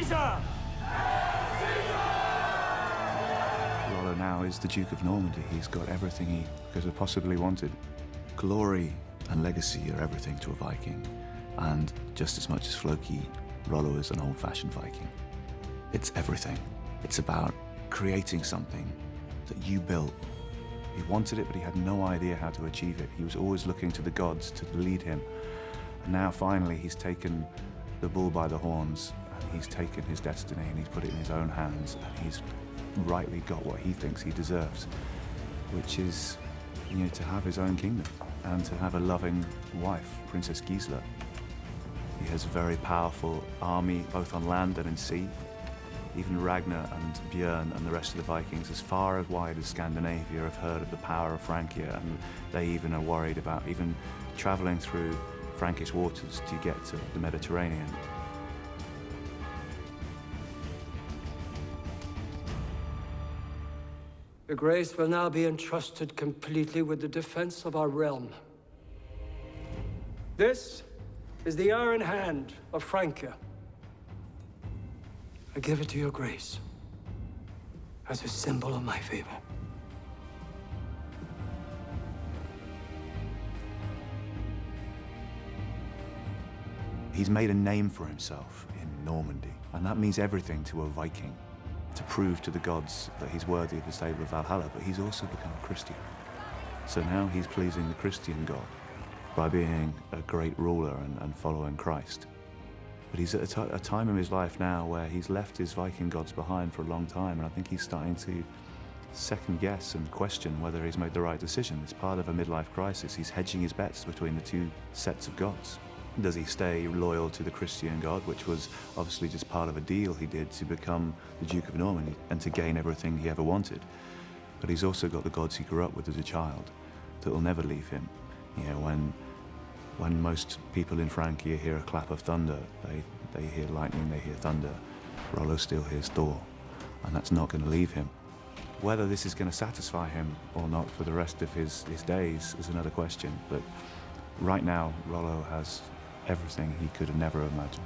Caesar! Rollo now is the Duke of Normandy. He's got everything he could have possibly wanted. Glory and legacy are everything to a Viking. And just as much as Floki, Rollo is an old-fashioned Viking. It's everything. It's about creating something that you built. He wanted it, but he had no idea how to achieve it. He was always looking to the gods to lead him. And now finally he's taken the bull by the horns, and he's taken his destiny and he's put it in his own hands, and he's rightly got what he thinks he deserves, which is, you know, to have his own kingdom and to have a loving wife, Princess Gisela. He has a very powerful army, both on land and in sea. Even Ragnar and Björn and the rest of the Vikings, as far as wide as Scandinavia, have heard of the power of Francia, and they even are worried about even traveling through Frankish waters to get to the Mediterranean. Your Grace will now be entrusted completely with the defense of our realm. This is the Iron Hand of Francia. I give it to your Grace as a symbol of my favor. He's made a name for himself in Normandy, and that means everything to a Viking, to prove to the gods that he's worthy of the stable of Valhalla, but he's also become a Christian. So now he's pleasing the Christian God by being a great ruler and following Christ. But he's at a time in his life now where he's left his Viking gods behind for a long time, and I think he's starting to second guess and question whether he's made the right decision. It's part of a midlife crisis. He's hedging his bets between the two sets of gods. Does he stay loyal to the Christian God, which was obviously just part of a deal he did to become the Duke of Normandy and to gain everything he ever wanted? But he's also got the gods he grew up with as a child that will never leave him. You know, when most people in Francia hear a clap of thunder, they hear lightning, they hear thunder. Rollo still hears Thor, and that's not going to leave him. Whether this is going to satisfy him or not for the rest of his days is another question, but right now, Rollo has everything he could have never imagined.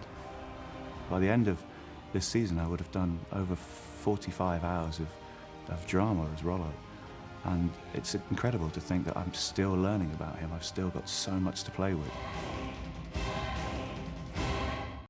By the end of this season, I would have done over 45 hours of drama as Rollo. And it's incredible to think that I'm still learning about him. I've still got so much to play with.